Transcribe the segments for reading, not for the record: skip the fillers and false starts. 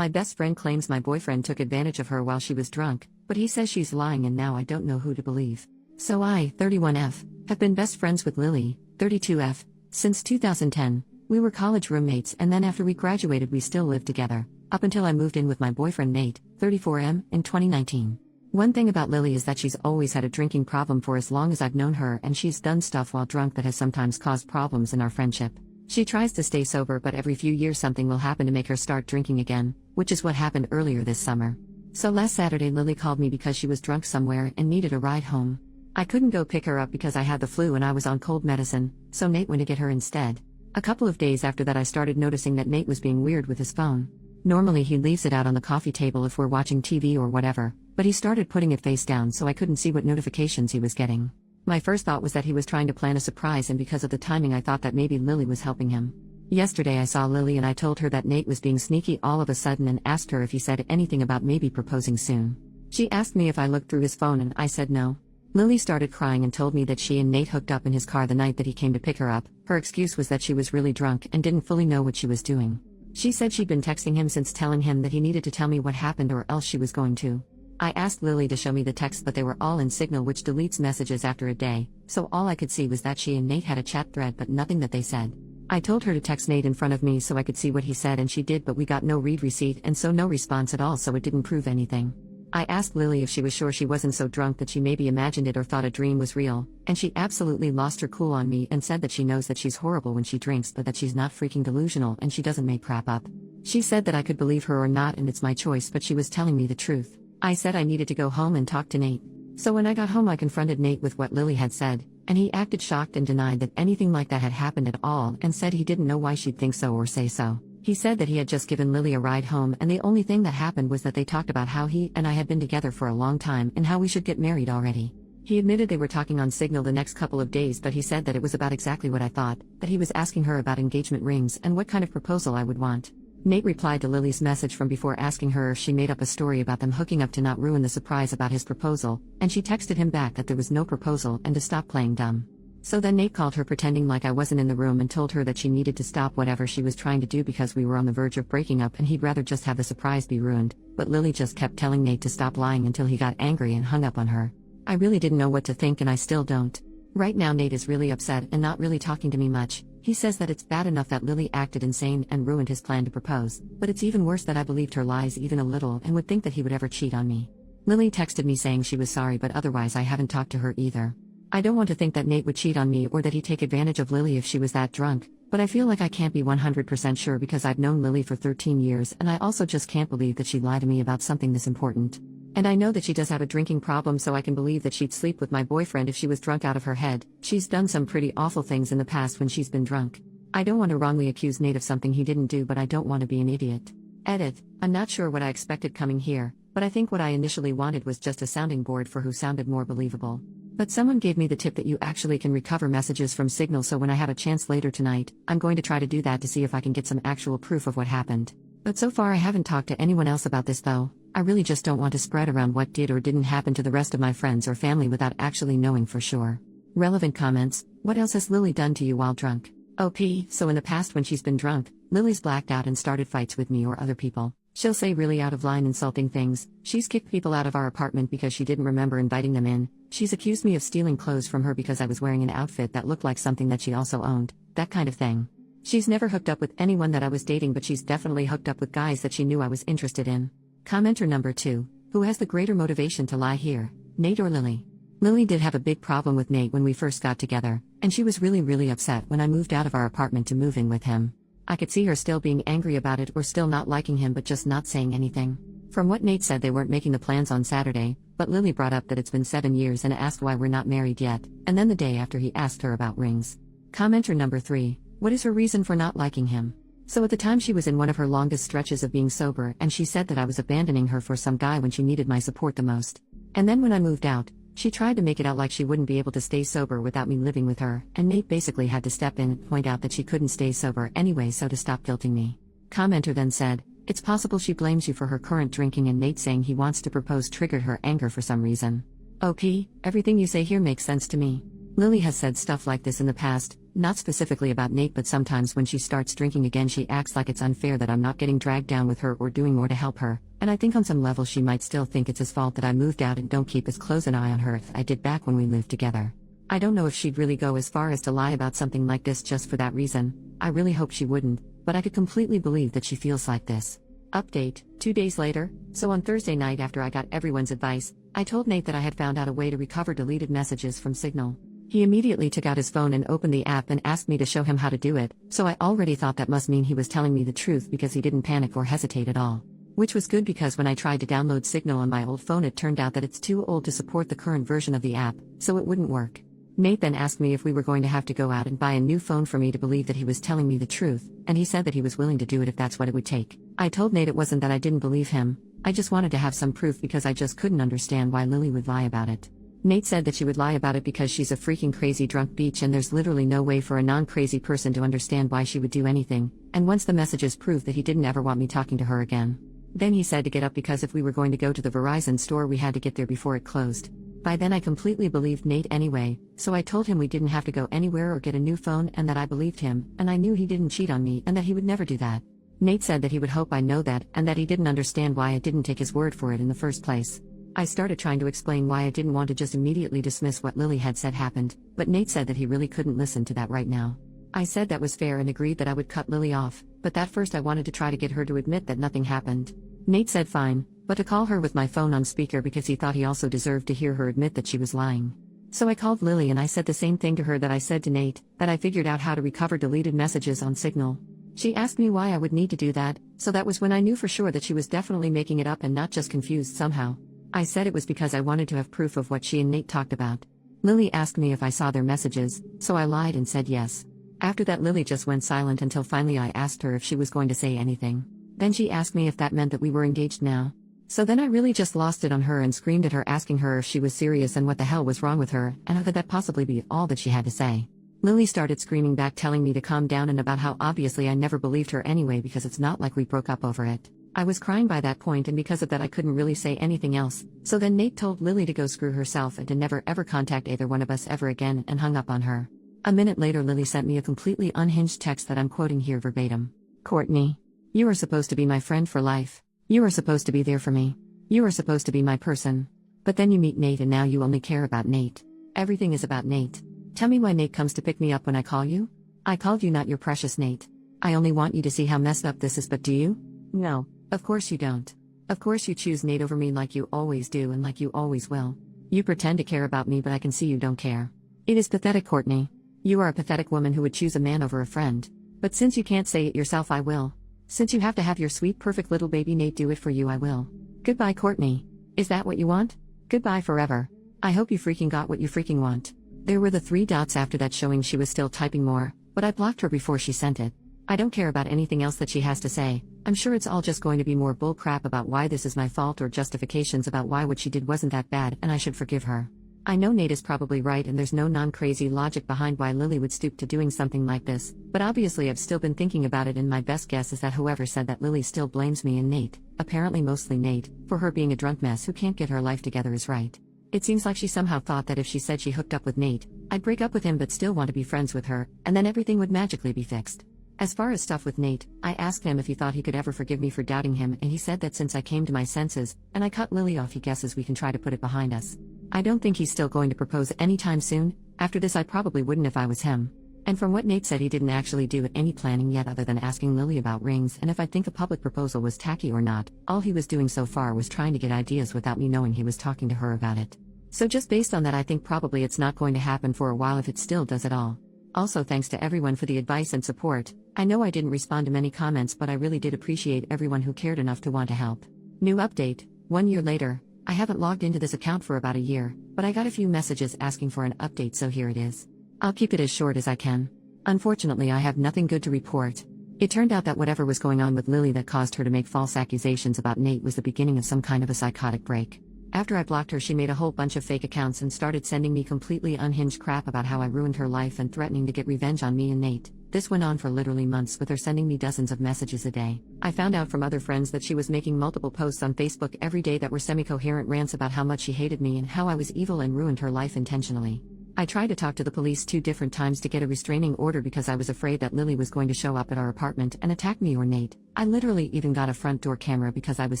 My best friend claims my boyfriend took advantage of her while she was drunk, but he says she's lying and now I don't know who to believe. So I, 31F, have been best friends with Lily, 32F, since 2010. We were college roommates and then after we graduated we still lived together, up until I moved in with my boyfriend Nate, 34M, in 2019. One thing about Lily is that she's always had a drinking problem for as long as I've known her, and she's done stuff while drunk that has sometimes caused problems in our friendship. She tries to stay sober, but every few years something will happen to make her start drinking again, which is what happened earlier this summer. So last Saturday Lily called me because she was drunk somewhere and needed a ride home. I couldn't go pick her up because I had the flu and I was on cold medicine, so Nate went to get her instead. A couple of days after that I started noticing that Nate was being weird with his phone. Normally he leaves it out on the coffee table if we're watching TV or whatever, but he started putting it face down so I couldn't see what notifications he was getting. My first thought was that he was trying to plan a surprise, and because of the timing I thought that maybe Lily was helping him. Yesterday I saw Lily and I told her that Nate was being sneaky all of a sudden and asked her if he said anything about maybe proposing soon. She asked me if I looked through his phone and I said no. Lily started crying and told me that she and Nate hooked up in his car the night that he came to pick her up. Her excuse was that she was really drunk and didn't fully know what she was doing. She said she'd been texting him since, telling him that he needed to tell me what happened or else she was going to. I asked Lily to show me the texts, but they were all in Signal, which deletes messages after a day, so all I could see was that she and Nate had a chat thread but nothing that they said. I told her to text Nate in front of me so I could see what he said, and she did, but we got no read receipt and so no response at all, so it didn't prove anything. I asked Lily if she was sure she wasn't so drunk that she maybe imagined it or thought a dream was real, and she absolutely lost her cool on me and said that she knows that she's horrible when she drinks but that she's not freaking delusional and she doesn't make crap up. She said that I could believe her or not and it's my choice, but she was telling me the truth. I said I needed to go home and talk to Nate. So when I got home I confronted Nate with what Lily had said, and he acted shocked and denied that anything like that had happened at all and said he didn't know why she'd think so or say so. He said that he had just given Lily a ride home and the only thing that happened was that they talked about how he and I had been together for a long time and how we should get married already. He admitted they were talking on Signal the next couple of days, but he said that it was about exactly what I thought, that he was asking her about engagement rings and what kind of proposal I would want. Nate replied to Lily's message from before asking her if she made up a story about them hooking up to not ruin the surprise about his proposal, and she texted him back that there was no proposal and to stop playing dumb. So then Nate called her pretending like I wasn't in the room and told her that she needed to stop whatever she was trying to do because we were on the verge of breaking up and he'd rather just have the surprise be ruined, but Lily just kept telling Nate to stop lying until he got angry and hung up on her. I really didn't know what to think and I still don't. Right now Nate is really upset and not really talking to me much. He says that it's bad enough that Lily acted insane and ruined his plan to propose, but it's even worse that I believed her lies even a little and would think that he would ever cheat on me. Lily texted me saying she was sorry, but otherwise I haven't talked to her either. I don't want to think that Nate would cheat on me or that he'd take advantage of Lily if she was that drunk, but I feel like I can't be 100% sure because I've known Lily for 13 years and I also just can't believe that she'd lie to me about something this important. And I know that she does have a drinking problem, so I can believe that she'd sleep with my boyfriend if she was drunk out of her head. She's done some pretty awful things in the past when she's been drunk. I don't want to wrongly accuse Nate of something he didn't do, but I don't want to be an idiot. Edit. I'm not sure what I expected coming here, but I think what I initially wanted was just a sounding board for who sounded more believable. But someone gave me the tip that you actually can recover messages from Signal, so when I have a chance later tonight, I'm going to try to do that to see if I can get some actual proof of what happened. But so far I haven't talked to anyone else about this though. I really just don't want to spread around what did or didn't happen to the rest of my friends or family without actually knowing for sure. Relevant comments. What else has Lily done to you while drunk? OP, so in the past when she's been drunk, Lily's blacked out and started fights with me or other people. She'll say really out of line insulting things. She's kicked people out of our apartment because she didn't remember inviting them in. She's accused me of stealing clothes from her because I was wearing an outfit that looked like something that she also owned. That kind of thing. She's never hooked up with anyone that I was dating, but she's definitely hooked up with guys that she knew I was interested in. Commenter number 2. Who has the greater motivation to lie here, Nate or Lily? Lily did have a big problem with Nate when we first got together, and she was really upset when I moved out of our apartment to move in with him. I could see her still being angry about it or still not liking him but just not saying anything. From what Nate said, they weren't making the plans on Saturday, but Lily brought up that it's been 7 years and asked why we're not married yet, and then the day after he asked her about rings. Commenter number 3. What is her reason for not liking him? So at the time she was in one of her longest stretches of being sober, and she said that I was abandoning her for some guy when she needed my support the most. And then when I moved out, she tried to make it out like she wouldn't be able to stay sober without me living with her, and Nate basically had to step in and point out that she couldn't stay sober anyway, so to stop guilting me. Commenter then said, it's possible she blames you for her current drinking, and Nate saying he wants to propose triggered her anger for some reason. OP, everything you say here makes sense to me. Lily has said stuff like this in the past, not specifically about Nate, but sometimes when she starts drinking again, she acts like it's unfair that I'm not getting dragged down with her or doing more to help her, and I think on some level she might still think it's his fault that I moved out and don't keep as close an eye on her as I did back when we lived together. I don't know if she'd really go as far as to lie about something like this just for that reason. I really hope she wouldn't, but I could completely believe that she feels like this. Update, 2 days later. So on Thursday night, after I got everyone's advice, I told Nate that I had found out a way to recover deleted messages from Signal. He immediately took out his phone and opened the app and asked me to show him how to do it, so I already thought that must mean he was telling me the truth because he didn't panic or hesitate at all. Which was good, because when I tried to download Signal on my old phone, it turned out that it's too old to support the current version of the app, so it wouldn't work. Nate then asked me if we were going to have to go out and buy a new phone for me to believe that he was telling me the truth, and he said that he was willing to do it if that's what it would take. I told Nate it wasn't that I didn't believe him, I just wanted to have some proof because I just couldn't understand why Lily would lie about it. Nate said that she would lie about it because she's a freaking crazy drunk bitch and there's literally no way for a non-crazy person to understand why she would do anything, and once the messages proved that he didn't ever want me talking to her again. Then he said to get up because if we were going to go to the Verizon store we had to get there before it closed. By then I completely believed Nate anyway, so I told him we didn't have to go anywhere or get a new phone and that I believed him, and I knew he didn't cheat on me and that he would never do that. Nate said that he would hope I know that and that he didn't understand why I didn't take his word for it in the first place. I started trying to explain why I didn't want to just immediately dismiss what Lily had said happened, but Nate said that he really couldn't listen to that right now. I said that was fair and agreed that I would cut Lily off, but that first I wanted to try to get her to admit that nothing happened. Nate said fine, but to call her with my phone on speaker because he thought he also deserved to hear her admit that she was lying. So I called Lily and I said the same thing to her that I said to Nate, that I figured out how to recover deleted messages on Signal. She asked me why I would need to do that, so that was when I knew for sure that she was definitely making it up and not just confused somehow. I said it was because I wanted to have proof of what she and Nate talked about. Lily asked me if I saw their messages, so I lied and said yes. After that Lily just went silent until finally I asked her if she was going to say anything. Then she asked me if that meant that we were engaged now. So then I really just lost it on her and screamed at her asking her if she was serious and what the hell was wrong with her, and how could that possibly be all that she had to say. Lily started screaming back telling me to calm down and about how obviously I never believed her anyway because it's not like we broke up over it. I was crying by that point and because of that I couldn't really say anything else, so then Nate told Lily to go screw herself and to never ever contact either one of us ever again and hung up on her. A minute later Lily sent me a completely unhinged text that I'm quoting here verbatim. "Courtney, you are supposed to be my friend for life. You are supposed to be there for me. You are supposed to be my person. But then you meet Nate and now you only care about Nate. Everything is about Nate. Tell me why Nate comes to pick me up when I call you? I called you, not your precious Nate. I only want you to see how messed up this is, but do you? No, of course you don't. Of course you choose Nate over me like you always do and like you always will. You pretend to care about me but I can see you don't care. It is pathetic, Courtney. You are a pathetic woman who would choose a man over a friend. But since you can't say it yourself I will. Since you have to have your sweet perfect little baby Nate do it for you I will. Goodbye, Courtney. Is that what you want? Goodbye forever. I hope you freaking got what you freaking want." There were the 3 dots after that showing she was still typing more, but I blocked her before she sent it. I don't care about anything else that she has to say. I'm sure it's all just going to be more bull crap about why this is my fault or justifications about why what she did wasn't that bad and I should forgive her. I know Nate is probably right and there's no non-crazy logic behind why Lily would stoop to doing something like this, but obviously I've still been thinking about it and my best guess is that whoever said that Lily still blames me and Nate, apparently mostly Nate, for her being a drunk mess who can't get her life together is right. It seems like she somehow thought that if she said she hooked up with Nate, I'd break up with him but still want to be friends with her, and then everything would magically be fixed. As far as stuff with Nate, I asked him if he thought he could ever forgive me for doubting him and he said that since I came to my senses, and I cut Lily off he guesses we can try to put it behind us. I don't think he's still going to propose anytime soon. After this I probably wouldn't if I was him. And from what Nate said he didn't actually do any planning yet other than asking Lily about rings and if I think a public proposal was tacky or not. All he was doing so far was trying to get ideas without me knowing he was talking to her about it. So just based on that I think probably it's not going to happen for a while if it still does at all. Also thanks to everyone for the advice and support. I know I didn't respond to many comments but I really did appreciate everyone who cared enough to want to help. New update, 1 year later. I haven't logged into this account for about a year, but I got a few messages asking for an update so here it is. I'll keep it as short as I can. Unfortunately I have nothing good to report. It turned out that whatever was going on with Lily that caused her to make false accusations about Nate was the beginning of some kind of a psychotic break. After I blocked her she made a whole bunch of fake accounts and started sending me completely unhinged crap about how I ruined her life and threatening to get revenge on me and Nate. This went on for literally months with her sending me dozens of messages a day. I found out from other friends that she was making multiple posts on Facebook every day that were semi-coherent rants about how much she hated me and how I was evil and ruined her life intentionally. I tried to talk to the police 2 different times to get a restraining order because I was afraid that Lily was going to show up at our apartment and attack me or Nate. I literally even got a front door camera because I was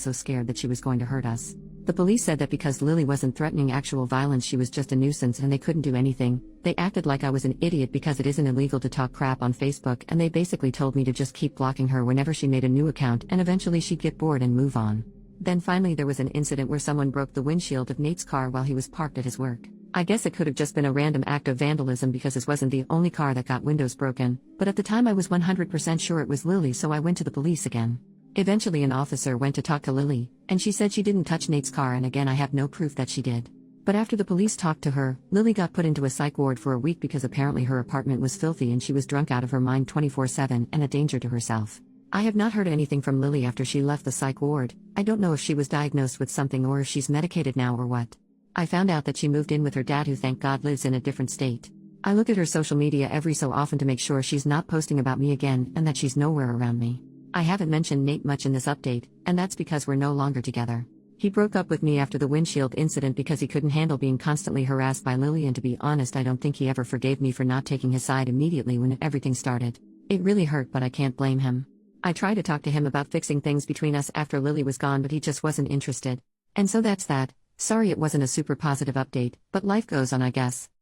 so scared that she was going to hurt us. The police said that because Lily wasn't threatening actual violence, she was just a nuisance and they couldn't do anything. They acted like I was an idiot because it isn't illegal to talk crap on Facebook, and they basically told me to just keep blocking her whenever she made a new account and eventually she'd get bored and move on. Then finally there was an incident where someone broke the windshield of Nate's car while he was parked at his work. I guess it could have just been a random act of vandalism because this wasn't the only car that got windows broken, but at the time I was 100% sure it was Lily, so I went to the police again. Eventually an officer went to talk to Lily, and she said she didn't touch Nate's car, and again I have no proof that she did. But after the police talked to her, Lily got put into a psych ward for a week because apparently her apartment was filthy and she was drunk out of her mind 24/7 and a danger to herself. I have not heard anything from Lily after she left the psych ward. I don't know if she was diagnosed with something or if she's medicated now or what. I found out that she moved in with her dad, who thank God lives in a different state. I look at her social media every so often to make sure she's not posting about me again and that she's nowhere around me. I haven't mentioned Nate much in this update, and that's because we're no longer together. He broke up with me after the windshield incident because he couldn't handle being constantly harassed by Lily, and to be honest I don't think he ever forgave me for not taking his side immediately when everything started. It really hurt, but I can't blame him. I tried to talk to him about fixing things between us after Lily was gone, but he just wasn't interested. And so that's that. Sorry it wasn't a super positive update, but life goes on, I guess.